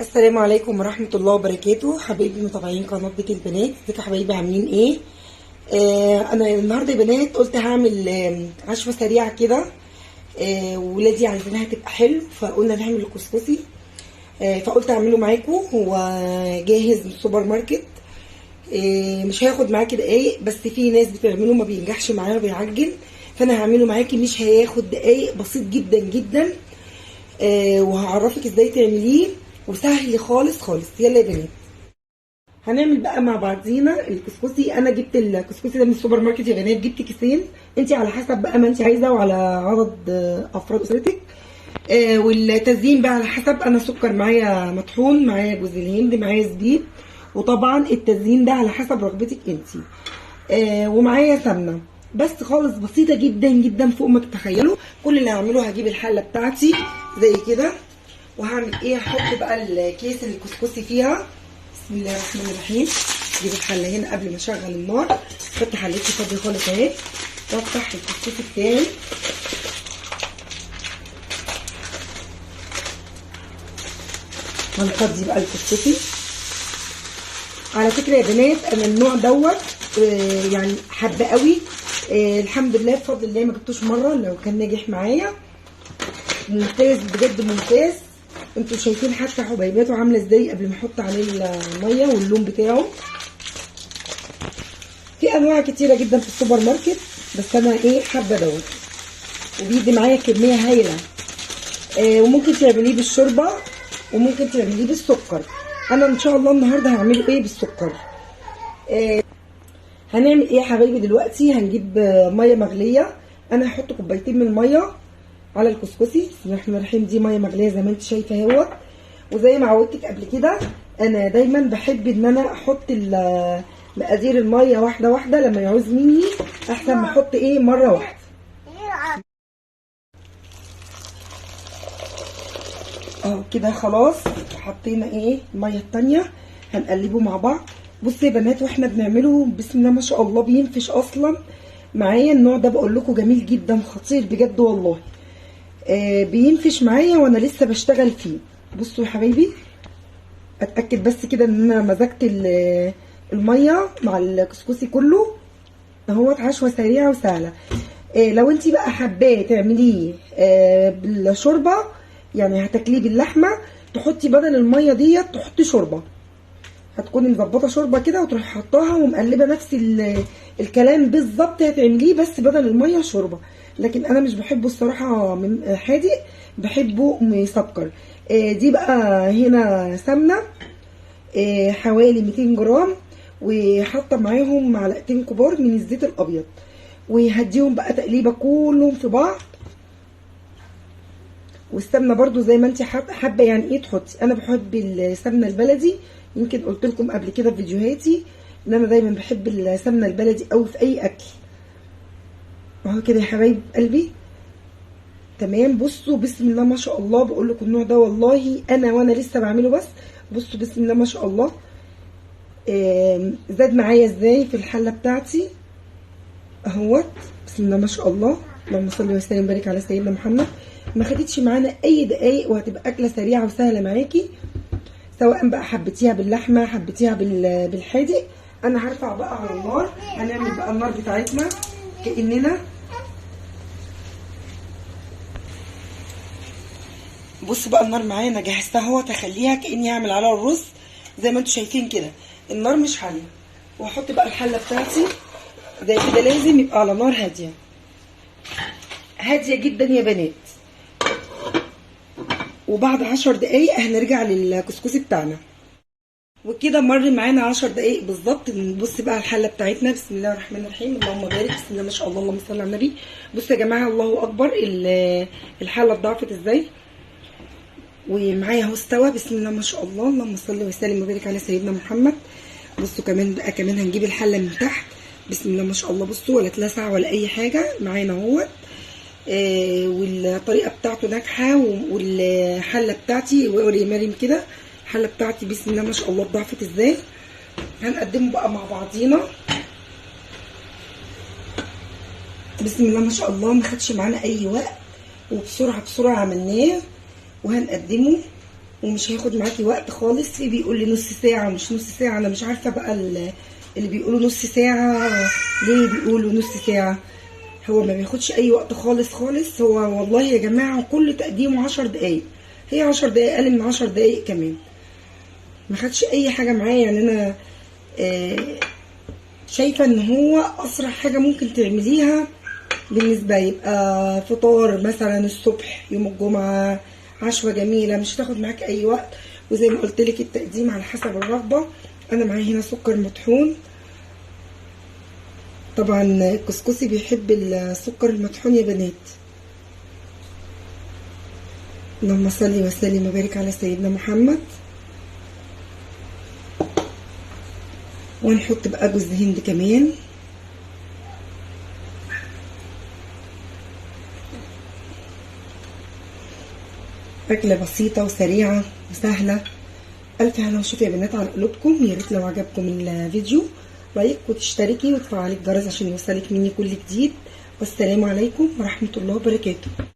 السلام عليكم ورحمة الله وبركاته. حبايبي متابعين قناة بيت البنات، ازيكم يا حبايبي عاملين ايه؟ انا النهارده يا بنات قلت هعمل عشوة سريعة كده. ولادي عايزينها تبقى حلو، فقلنا نعمل الكسكسي. فقلت اعمله معاكم، هو جاهز من السوبر ماركت. مش هياخد معاكي دقايق، بس في ناس بتعمله ما بينجحش معاها وبيعجل، فانا هعمله معاكي مش هياخد دقايق، بسيط جدا جدا. وهعرفك ازاي تعمليه، وسهل خالص خالص. يلا يا بنات، هنعمل بقى مع بعضينا الكسكسي. انا جبت الكسكسي ده من السوبر ماركت يا بنات، جبت كيسين. انت على حسب بقى ما انت عايزه، وعلى عدد افراد اسرتك. والتزيين بقى على حسب. انا سكر معايا مطحون، معايا جوز الهند، معايا زبيب. وطبعا التزيين ده على حسب رغبتك انت. ومعايا سمنه بس خالص، بسيطه جدا جدا فوق ما تتخيلوا. كل اللي هعمله هجيب الحله بتاعتي زي كده، وهعمل ايه، هحط بقى الكيس الكسكسي فيها. بسم الله الرحمن الرحيم. اجيب الحله هنا قبل ما اشغل النار، احط حلتي فاضيه خالص اهي، وافتح الكسكسي بتاعي. هنفضي بقى الكسكسي. على فكره يا بنات، انا النوع دوت يعني حابه قوي. الحمد لله بفضل الله، ما جبتوش مره لو كان ناجح معايا. ممتاز بجد، ممتاز. انتوا شايفين حتى حبيباته عامله ازاي قبل ما احط عليه الميه واللون بتاعه. في انواع كتيره جدا في السوبر ماركت، بس انا حابه دوت، وبيدي معايا كميه هايله. وممكن تعمليه بالشوربه، وممكن تعمليه بالسكر. انا ان شاء الله النهارده هعمله بالسكر. هنعمل يا حبايبي دلوقتي؟ هنجيب ميه مغليه. انا هحط كوبايتين من الميه على الكسكسي. بسم الله الرحمن الرحيم. دي ميه مغليه زي ما انت شايفه اهوت. وزي ما عودتك قبل كده، انا دايما بحب ان انا احط مقادير الميه واحده واحده لما يعوز مني، احسن ما احط مره واحده. اهو كده خلاص. حطينا الميه التانيه، هنقلبه مع بعض. بصوا يا بنات، واحنا بنعمله بسم الله ما شاء الله بينفش اصلا معايا. النوع ده بقول لكم جميل جدا، خطير بجد والله. بينفش معايا وانا لسه بشتغل فيه. بصوا يا حبايبي، اتاكد بس كده ان انا مزجت الميه مع الكسكسي كله اهوت. عشوه سريعه وسهله. لو انت بقى حباه تعمليه بالشوربه، يعني هتاكليه باللحمه، تحطي بدل الميه ديت تحطي شوربه. هتكوني مظبطه شوربه كده، وتروحي حطاها ومقلبه نفس الكلام بالظبط. هتعمليه بس بدل الميه شوربه. لكن انا مش بحبه الصراحه من حادق، بحبه مسكر. دي بقى هنا سمنه حوالي 200 جرام، وحاطه معاهم معلقتين كبار من الزيت الابيض، وهديهم بقى تقليبه كلهم في بعض. والسمنه برضو زي ما انت حابه يعني تحطي. انا بحب السمنه البلدي، يمكن قلت لكم قبل كده في فيديوهاتي ان انا دايما بحب السمنه البلدي قوي في اي اكل. اهو كده يا حبايب قلبي. تمام. بصوا بسم الله ما شاء الله، بقول لكم النوع ده والله وانا لسه بعمله. بس بصوا بسم الله ما شاء الله، زاد معايا ازاي في الحله بتاعتي اهوت. بسم الله ما شاء الله، اللهم صل وسلم وبارك على سيدنا محمد. ما خدتش معانا اي دقايق، وهتبقى اكله سريعه وسهله معاكي، سواء بقى حبيتيها باللحمه حبيتيها بالحادق. انا هرفع بقى على النار. هنعمل بقى النار بتاعتنا كاننا، بصوا بقى النار معايا انا جهزتها اهو. تخليها كاني هعمل عليها الرز زي ما انتم شايفين كده. النار مش عاليه. وهحط بقى الحله بتاعتي زي كده. لازم يبقى على نار هاديه، هاديه جدا يا بنات. وبعد 10 دقايق هنرجع للكسكسي بتاعنا. وكده مر معانا 10 دقايق بالظبط. نبص بقى الحله بتاعتنا. بسم الله الرحمن الرحيم. اللهم بارك. بسم الله ما شاء الله، اللهم صل على النبي. بصوا يا جماعه، الله اكبر، الحله اتضاعفت ازاي. ومعايا اهو استوى. بسم الله ما شاء الله، اللهم صل وسلم وبارك على سيدنا محمد. بصوا كمان بقى، كمان هنجيب الحله من تحت. بسم الله ما شاء الله. بصوا ولا اتلسع ولا اي حاجه معانا اهوت. والطريقه بتاعته ناجحه. والحله بتاعتي وري مريم كده، الحله بتاعتي بسم الله ما شاء الله اتضاعفت ازاي. هنقدمه بقى مع بعضينا. بسم الله ما شاء الله، ما خدش معانا اي وقت، وبسرعه بسرعه عملناه. وهنقدمه ومش هياخد معاكي وقت خالص. في بيقول لي نص ساعه ومش نص ساعه، انا مش عارفه بقى اللي بيقولوا نص ساعه ليه بيقولوا نص ساعه. هو ما بياخدش اي وقت خالص خالص. هو والله يا جماعه كل تقديمه 10 دقايق، هي 10 دقايق، اقل من 10 دقايق كمان. ما خدش اي حاجه معايا. يعني انا شايفه ان هو اسرع حاجه ممكن تعمليها بالنسبه يبقى فطار مثلا الصبح يوم الجمعه، عشوه جميله مش هتاخد معاك اي وقت. وزي ما قلت لك التقديم على حسب الرغبه. انا معايا هنا سكر مطحون، طبعا الكسكسي بيحب السكر المطحون يا بنات. اللهم صل وسلم وبارك على سيدنا محمد. وهنحط بقى جوز هند كمان. أكلة بسيطة وسريعة وسهلة. ألف هنا وشوف يا بنات على قلوبكم. يا ريت لو عجبكم الفيديو لايك وتشتركي وتفعلي الجرس عشان يوصلك مني كل جديد. والسلام عليكم ورحمة الله وبركاته.